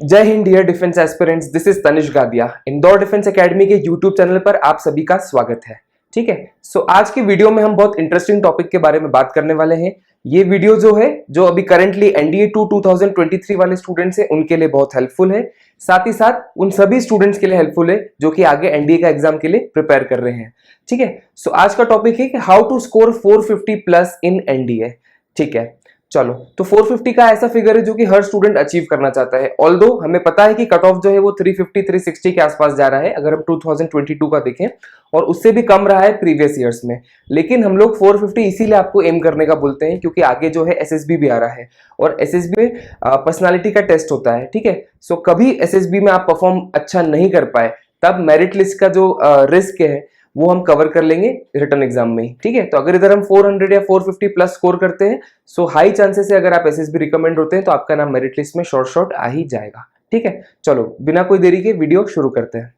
जय Hind dear defence aspirants, this is Tanish Gadia. Indore defence academy के YouTube channel पर आप सभी का स्वागत है। ठीक है, सो आज की वीडियो में हम बहुत इंटरेस्टिंग टॉपिक के बारे में बात करने वाले हैं। ये वीडियो जो अभी करंटली एनडीए 2023 वाले स्टूडेंट्स हैं उनके लिए बहुत हेल्पफुल है। साथ ही साथ उन सभी स्टूडेंट्स के लिए हेल्पफुल है जो कि आगे एनडीए का एग्जाम के लिए प्रिपेयर कर रहे हैं। ठीक है, सो आज का टॉपिक है कि how to score 450 plus in NDA. ठीक है, चलो तो 450 का ऐसा फिगर है जो कि हर स्टूडेंट अचीव करना चाहता है। ऑल्दो हमें पता है कि कट ऑफ जो है वो 350 360 के आसपास जा रहा है अगर हम 2022 का देखें, और उससे भी कम रहा है प्रीवियस ईयर्स में। लेकिन हम लोग 450 इसीलिए आपको एम करने का बोलते हैं क्योंकि आगे जो है एसएसबी भी आ रहा है, और एसएसबी में पर्सनालिटी का टेस्ट होता है। ठीक है, सो कभी एसएसबी में आप परफॉर्म अच्छा नहीं कर पाए तब मेरिट लिस्ट का जो रिस्क है वो हम कवर कर लेंगे रिटर्न एग्जाम में ही। ठीक है, तो अगर इधर हम 400 या 450 प्लस स्कोर करते हैं, सो हाई चांसेस है अगर आप एसएसबी रिकमेंड होते हैं तो आपका नाम मेरिट लिस्ट में शॉर्ट आ ही जाएगा। ठीक है, चलो बिना कोई देरी के वीडियो शुरू करते हैं।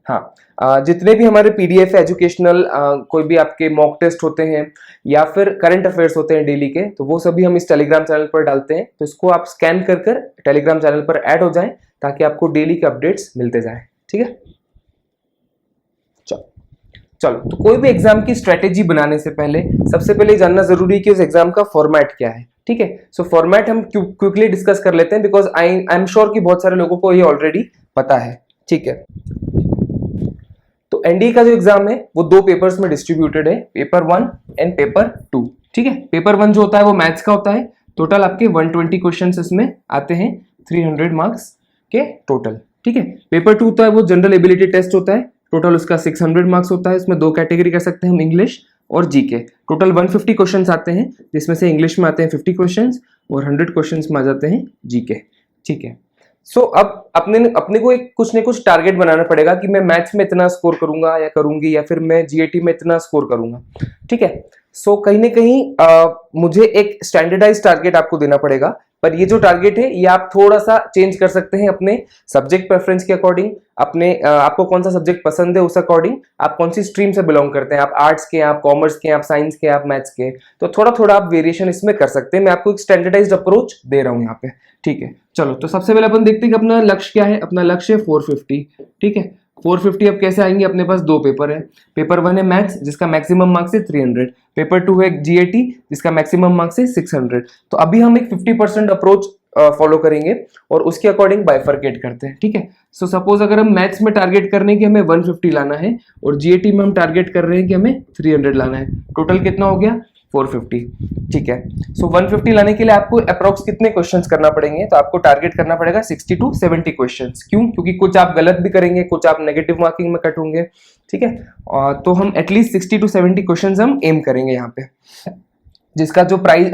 हाँ, जितने भी हमारे पीडीएफ एजुकेशनल कोई भी आपके मॉक टेस्ट होते हैं या फिर करंट अफेयर्स होते हैं डेली के, तो वो सभी हम इस टेलीग्राम चैनल पर डालते हैं। तो इसको आप स्कैन कर टेलीग्राम चैनल पर ऐड हो जाएं ताकि आपको डेली के अपडेट्स मिलते जाएं। ठीक है, चलो तो कोई भी एग्जाम की स्ट्रेटेजी बनाने से पहले सबसे पहले जानना जरूरी है कि उस एग्जाम का फॉर्मेट क्या है। ठीक है, सो फॉर्मेट हम क्विकली डिस्कस कर लेते हैं बिकॉज आई एम श्योर कि बहुत सारे लोगों को ये ऑलरेडी पता है। ठीक है, तो एनडीए का जो एग्जाम है वो दो पेपर्स में डिस्ट्रीब्यूटेड है, पेपर 1 एंड पेपर 2। ठीक है, पेपर 1 जो होता है वो मैथ्स का होता है। टोटल आपके 120 क्वेश्चंस इसमें आते हैं, 300 मार्क्स के टोटल। ठीक है, पेपर 2 होता है वो जनरल एबिलिटी टेस्ट होता है। टोटल उसका 600 मार्क्स होता है। इसमें दो कैटेगरी कर सकते हैं हम, इंग्लिश और जीके। टोटल 150 क्वेश्चंस आते हैं जिसमें से इंग्लिश में आते हैं 50 क्वेश्चंस और 100 क्वेश्चंस में आ जाते हैं जीके। ठीक है, सो अब अपने को एक कुछ न कुछ टारगेट बनाना पड़ेगा कि मैं मैथ्स में इतना स्कोर करूंगा या करूंगी, या फिर मैं जीएटी में इतना स्कोर करूंगा। ठीक है, सो कहीं ना कहीं मुझे एक स्टैंडर्डाइज टारगेट आपको देना पड़ेगा। पर ये जो टारगेट है ये आप थोड़ा सा चेंज कर सकते हैं अपने सब्जेक्ट प्रेफरेंस के अकॉर्डिंग, अपने आपको कौन सा सब्जेक्ट पसंद है उस अकॉर्डिंग, आप कौन सी स्ट्रीम से बिलोंग करते हैं, आप आर्ट्स के, आप कॉमर्स के, आप साइंस के, आप मैथ्स के, तो थोड़ा थोड़ा आप वेरिएशन इसमें कर सकते हैं। मैं आपको एक स्टैंडर्डाइज्ड अप्रोच दे रहा हूं यहाँ पे। ठीक है, चलो तो सबसे पहले अपन देखते हैं कि अपना लक्ष्य क्या है। अपना लक्ष्य है 450। ठीक है, 450 अब कैसे आएंगे, अपने पास दो पेपर है। पेपर 1 है मैथ्स जिसका मैक्सिमम मार्क्स है 300, पेपर 2 है जीएटी जिसका मैक्सिमम मार्क्स है 600। तो अभी हम एक 50% अप्रोच फॉलो करेंगे और उसके अकॉर्डिंग बाइफरकेट करते हैं। ठीक है, सो सपोज अगर हम मैथ्स में टारगेट करने की हमें 150 लाना है और जीएटी में हम टारगेट कर रहे हैं कि हमें 300 लाना है, टोटल कितना हो गया 450। ठीक है, सो 150 लाने के लिए आपको अप्रोक्स कितने क्वेश्चंस करना पड़ेंगे, तो आपको टारगेट करना पड़ेगा 60 to 70 क्वेश्चंस। क्यों? क्योंकि कुछ आप गलत भी करेंगे, कुछ आप नेगेटिव मार्किंग में कट होंगे। ठीक है, तो हम एटलीस्ट 60 to 70 क्वेश्चंस हम एम करेंगे यहाँ पे, जिसका जो प्राइस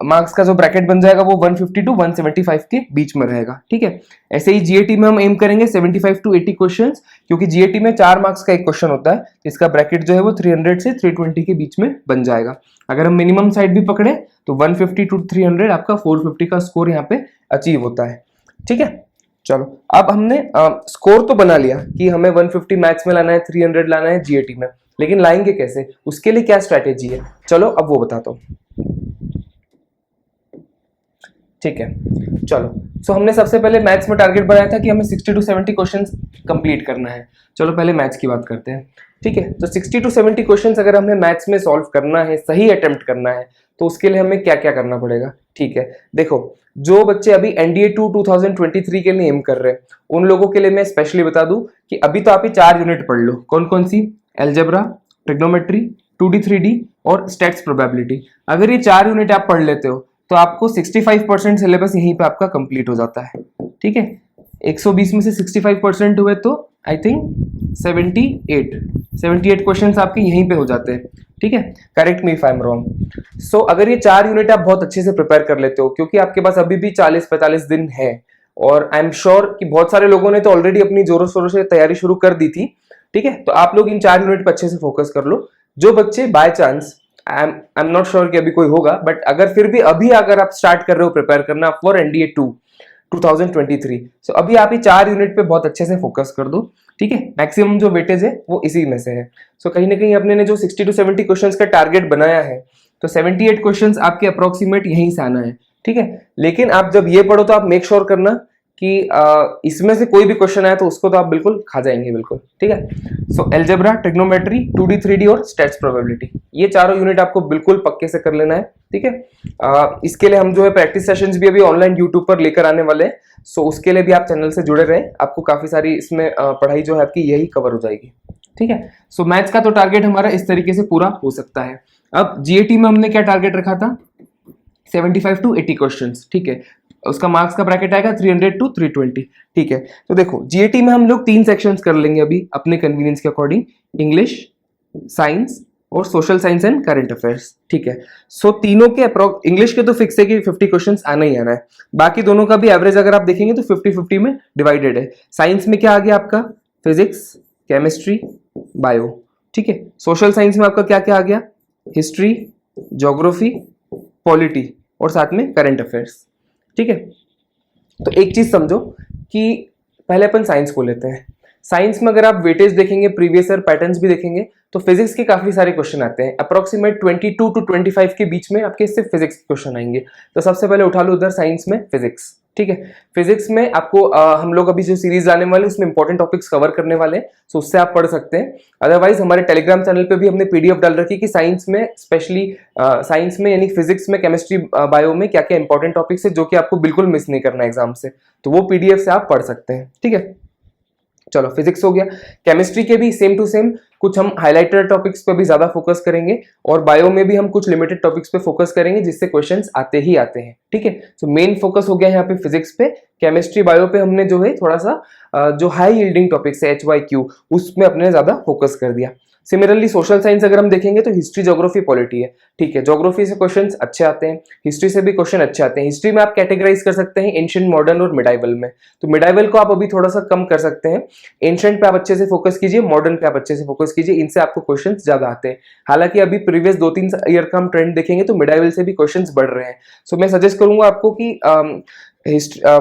मार्क्स का जो ब्रैकेट बन जाएगा वो 150 to 175 के बीच में रहेगा। ठीक है, ऐसे ही जीएटी में हम एम करेंगे 75 to 80 क्वेश्चंस, क्योंकि जीएटी में 4 मार्क्स का एक क्वेश्चन होता है जिसका ब्रैकेट जो है वो 300 से 320 के बीच में बन जाएगा। अगर हम मिनिमम साइड भी पकड़े तो 150 to 300 आपका 450 का स्कोर यहाँ पे अचीव होता है। ठीक है, चलो अब हमने स्कोर तो बना लिया कि हमें 150 मैथ्स में लाना है, 300 लाना है जीएटी में, लेकिन लाएंगे कैसे, उसके लिए क्या स्ट्रैटेजी है, चलो अब वो बताता हूं। ठीक है, चलो सो हमने सबसे पहले मैथ्स में टारगेट बनाया था कि हमें 60 to 70 क्वेश्चंस कंप्लीट करना है। चलो पहले मैथ्स की बात करते हैं। ठीक है, तो 60 to 70 क्वेश्चंस अगर हमें मैथ्स में सॉल्व करना है, सही अटेम्प्ट करना है, तो उसके लिए हमें क्या क्या करना पड़ेगा। ठीक है, देखो जो बच्चे अभी एनडीए 2023 के लिए एम कर रहे हैं उन लोगों के लिए मैं स्पेशली बता दूं कि अभी तो आप ही 4 यूनिट पढ़ लो। कौन कौन सी? अलजेब्रा, ट्रिग्नोमेट्री, 2D 3D और स्टैट्स प्रोबेबिलिटी। अगर ये 4 यूनिट आप पढ़ लेते हो तो आपको 65% सिलेबस यहीं पे आपका कंप्लीट हो जाता है। ठीक है, 120 में से 65% हुए तो आई थिंक 78 क्वेश्चंस आपके यहीं पे हो जाते हैं। ठीक है, correct me if I am wrong. So अगर ये 4 यूनिट आप बहुत अच्छे से प्रिपेयर कर लेते हो, क्योंकि आपके पास अभी भी 40-45 दिन है, और आई एम श्योर कि बहुत सारे लोगों ने तो ऑलरेडी अपनी जोरों शोरों से तैयारी शुरू कर दी थी। ठीक है, तो आप लोग इन 4 यूनिट पर अच्छे से फोकस कर लो। जो बच्चे by chance, I am not sure कि अभी कोई होगा, बट अगर फिर भी अभी अगर आप स्टार्ट कर रहे हो प्रिपेयर करना फॉर एनडीए 2023, सो अभी आप ये 4 यूनिट पे बहुत अच्छे से फोकस कर दो। ठीक है, मैक्सिमम जो वेटेज है वो इसी में से है। सो कहीं ना कहीं अपने ने जो 60 to 70 क्वेश्चंस का टारगेट बनाया है, तो 78 क्वेश्चंस आपके अप्रोक्सीमेट यहीं से आना है। ठीक है। लेकिन आप जब ये पढ़ो तो आप मेक श्योर करना कि इसमें से कोई भी क्वेश्चन आया तो उसको तो आप बिल्कुल खा जाएंगे बिल्कुल, ठीक है। सो एल्जेब्रा, ट्रिग्नोमेट्री, 2D 3D और स्टैट्स प्रोबेबिलिटी, ये चारों यूनिट आपको बिल्कुल पक्के से कर लेना है, ठीक है। इसके लिए हम जो है प्रैक्टिस सेशंस भी अभी ऑनलाइन यूट्यूब पर लेकर आने वाले हैं। सो उसके लिए भी आप चैनल से जुड़े रहे, आपको काफी सारी इसमें पढ़ाई जो है आपकी यही कवर हो जाएगी, ठीक है। सो मैथ्स का तो टारगेट हमारा इस तरीके से पूरा हो सकता है। अब जीएटी में हमने क्या टारगेट रखा था, 75 to 80 क्वेश्चंस, ठीक है। उसका मार्क्स का ब्रैकेट आएगा 300 to 320, ठीक है। तो देखो जीएटी में हम लोग 3 सेक्शंस कर लेंगे अभी अपने कन्वीनियंस के अकॉर्डिंग, इंग्लिश, साइंस और social science and current affairs, ठीक है। सो तीनों के इंग्लिश के तो फिक्स है कि 50 क्वेश्चंस आना ही आना है, बाकी दोनों का भी एवरेज अगर आप देखेंगे तो 50-50 में डिवाइडेड है। साइंस में क्या आ गया आपका, फिजिक्स, केमिस्ट्री, बायो, ठीक है। सोशल साइंस में आपका क्या क्या आ गया, हिस्ट्री, ज्योग्राफी, पॉलिटी और साथ में करंट अफेयर्स, ठीक है। तो एक चीज समझो कि पहले अपन साइंस को लेते हैं। साइंस में अगर आप वेटेज देखेंगे, प्रीवियस ईयर पैटर्न्स भी देखेंगे तो फिजिक्स के काफी सारे क्वेश्चन आते हैं, अप्रोक्सीमेट 22 to 25 के बीच में आपके सिर्फ फिजिक्स के क्वेश्चन आएंगे। तो सबसे पहले उठा लो उधर साइंस में फिजिक्स, ठीक है। फिजिक्स में आपको हम लोग अभी जो सीरीज लाने वाले उसमें इंपॉर्टेंट टॉपिक्स कवर करने वाले हैं, सो उससे आप पढ़ सकते हैं। अदरवाइज हमारे टेलीग्राम चैनल पे भी हमने पीडीएफ डाल रखी है कि साइंस में, स्पेशली साइंस में यानी फिजिक्स में, केमिस्ट्री, बायो में क्या क्या इंपॉर्टेंट टॉपिक्स है जो कि आपको बिल्कुल मिस नहीं करना एग्जाम से, तो वो पीडीएफ से आप पढ़ सकते हैं, ठीक है। चलो फिजिक्स हो गया। केमिस्ट्री के भी सेम टू सेम कुछ हम हाइलाइटेड टॉपिक्स पे भी ज्यादा फोकस करेंगे और बायो में भी हम कुछ लिमिटेड टॉपिक्स पे फोकस करेंगे जिससे क्वेश्चंस आते ही आते हैं, ठीक है। तो मेन फोकस हो गया यहाँ पे फिजिक्स पे। केमिस्ट्री, बायो पे हमने जो है थोड़ा सा जो हाई यील्डिंग टॉपिक्स है HYQ उसमें अपने ज्यादा फोकस कर दिया। सिमिलरली सोशल साइंस अगर हम देखेंगे तो हिस्ट्री, ज्योग्राफी, पॉलिटी है, ठीक है। ज्योग्राफी से क्वेश्चंस अच्छे आते हैं, हिस्ट्री से भी क्वेश्चन अच्छे आते हैं। हिस्ट्री में आप कैटेगराइज कर सकते हैं एंशिएंट, मॉडर्न और मिडाइवल में, तो मिडाइवल को आप अभी थोड़ा सा कम कर सकते हैं। एंशिएंट पे आप अच्छे से फोकस कीजिए, मॉडर्न पे आप अच्छे से फोकस कीजिए, इनसे आपको क्वेश्चन ज्यादा आते हैं। हालांकि अभी प्रीवियस 2-3 ईयर का हम ट्रेंड देखेंगे तो मिडाइवल से भी क्वेश्चन बढ़ रहे हैं। सो मैं सजेस्ट करूंगा आपको कि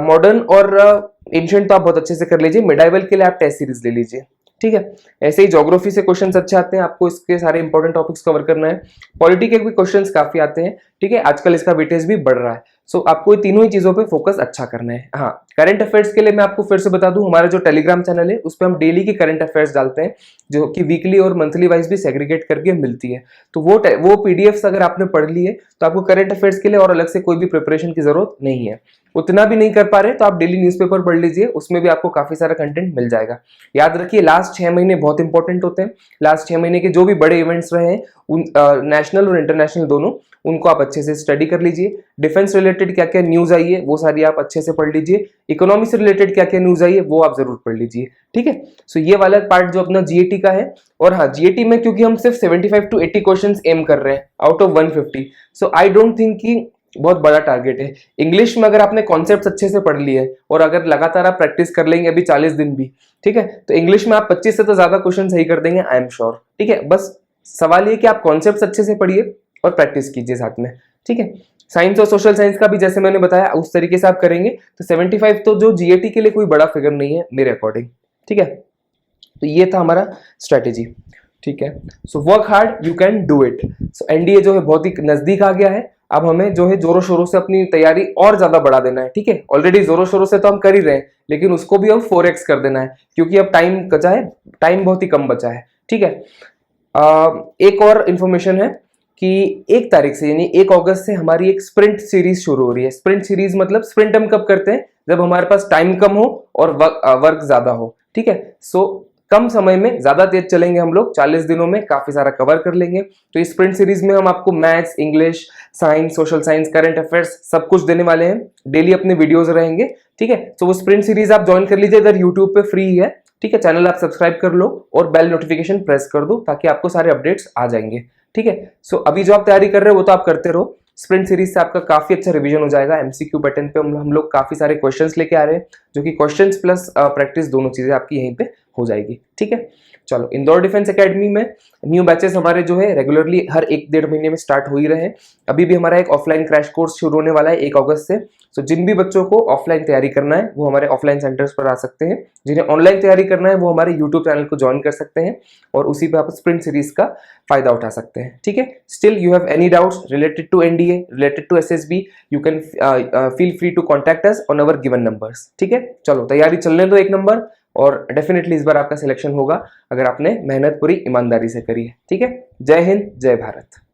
मॉडर्न और एंशिएंट तो आप बहुत अच्छे से कर लीजिए, मिडाइवल के लिए आप टेस्ट सीरीज ले लीजिए, ठीक है। ऐसे ही ज्योग्राफी से क्वेश्चंस अच्छे आते हैं, आपको इसके सारे इंपॉर्टेंट टॉपिक्स कवर करना है। पॉलिटी के भी क्वेश्चंस काफी आते हैं, ठीक है। आजकल इसका वेटेज भी बढ़ रहा है, सो आपको ये तीनों ही चीजों पे फोकस अच्छा करना है। हाँ, करंट अफेयर्स के लिए मैं आपको फिर से बता दूं, हमारा जो टेलीग्राम चैनल है उस पर हम डेली के करंट अफेयर्स डालते हैं जो कि वीकली और मंथली वाइज भी सेग्रीगेट करके मिलती है। तो वो पीडीएफ्स अगर आपने पढ़ लिए तो आपको करंट अफेयर्स के लिए और अलग से कोई भी प्रिपरेशन की जरूरत नहीं है। उतना भी नहीं कर पा रहे तो आप डेली न्यूज़पेपर पढ़ लीजिए, उसमें भी आपको काफी सारा कंटेंट मिल जाएगा। याद रखिए लास्ट 6 महीने बहुत इंपॉर्टेंट होते हैं। लास्ट 6 महीने के जो भी बड़े इवेंट्स रहे हैं उन नेशनल और इंटरनेशनल दोनों, उनको आप अच्छे से स्टडी कर लीजिए। डिफेंस रिलेटेड क्या क्या न्यूज आई है वो सारी आप अच्छे से पढ़ लीजिए। इकोनॉमी से रिलेटेड क्या क्या न्यूज आई है वो आप जरूर पढ़ लीजिए, ठीक है। सो ये वाला पार्ट जो अपना जीएटी का है। और हाँ, जीएटी में क्योंकि हम सिर्फ 75 to 80 क्वेश्चंस एम कर रहे हैं out of 150, so I don't think कि बहुत बड़ा टारगेट है। इंग्लिश में अगर आपने कॉन्सेप्ट्स अच्छे से पढ़ लिए और अगर लगातार आप प्रैक्टिस कर लेंगे अभी 40 दिन भी, ठीक है, तो इंग्लिश में आप 25 से तो ज्यादा क्वेश्चन सही कर देंगे, आई एम श्योर, ठीक है। बस सवाल ये कि आप कॉन्सेप्ट्स अच्छे से पढ़िए और प्रैक्टिस कीजिए साथ में, ठीक है। साइंस और सोशल साइंस का भी जैसे मैंने बताया उस तरीके से आप करेंगे तो 75 तो जो जीएटी के लिए कोई बड़ा फिगर नहीं है मेरे अकॉर्डिंग, ठीक है। तो ये था हमारा स्ट्रेटेजी, ठीक है। So work hard, you can do it. So NDA जो है बहुत ही नजदीक आ गया है, अब हमें जो है जोरों शोरों से अपनी तैयारी और ज्यादा बढ़ा देना है, ठीक है। ऑलरेडी जोरों शोरों से तो हम कर ही रहे हैं लेकिन उसको भी अब 4x कर देना है क्योंकि अब टाइम बचा है, टाइम बहुत ही कम बचा है, ठीक है। एक और इंफॉर्मेशन है कि 1 तारीख से यानी 1 अगस्त से हमारी एक स्प्रिंट सीरीज शुरू हो रही है। स्प्रिंट सीरीज मतलब स्प्रिंट हम कब करते हैं, जब हमारे पास टाइम कम हो और वर्क ज्यादा हो, ठीक है। सो कम समय में ज्यादा तेज चलेंगे हम लोग, 40 दिनों में काफी सारा कवर कर लेंगे। तो इस स्प्रिंट सीरीज में हम आपको maths, English, science, social science, current affairs सब कुछ देने वाले हैं। डेली अपने वीडियोस रहेंगे, ठीक है। तो वो स्प्रिंट सीरीज आप ज्वाइन कर लीजिए, इधर यूट्यूब पे फ्री है, ठीक है। चैनल आप सब्सक्राइब कर लो और बेल नोटिफिकेशन प्रेस कर दो ताकि आपको सारे अपडेट्स आ जाएंगे, ठीक है। सो अभी जो आप तैयारी कर रहे हो वो तो आप करते रहो। स्प्रिंट सीरीज से आपका काफी अच्छा रिवीजन हो जाएगा। एमसीक्यू पैटर्न पे हम लोग काफी सारे क्वेश्चंस लेके आ रहे हैं जो कि क्वेश्चंस प्लस प्रैक्टिस दोनों चीजें आपकी यहीं पे हो जाएगी, ठीक है। चलो, इंदौर डिफेंस एकेडमी में न्यू बैचेस हमारे जो है रेगुलरली हर 1-1.5 महीने में स्टार्ट हो ही रहे हैं। अभी भी हमारा एक ऑफलाइन क्रैश कोर्स शुरू होने वाला है 1 अगस्त से, सो जिन भी बच्चों को ऑफलाइन तैयारी करना है वो हमारे ऑफलाइन सेंटर्स पर आ सकते हैं, जिन्हें ऑनलाइन तैयारी करना है वो हमारे यूट्यूब चैनल को ज्वाइन कर सकते हैं और उसी पे आप स्प्रिंट सीरीज का फायदा उठा सकते हैं। ठीक है, still you have any doubts related to NDA, related to SSB, you can feel free to contact us on our given numbers. ठीक है, चलो तैयारी चलने दो एक नंबर, और डेफिनेटली इस बार आपका सिलेक्शन होगा अगर आपने मेहनत पूरी ईमानदारी से करी है। ठीक है, जय हिंद, जय भारत।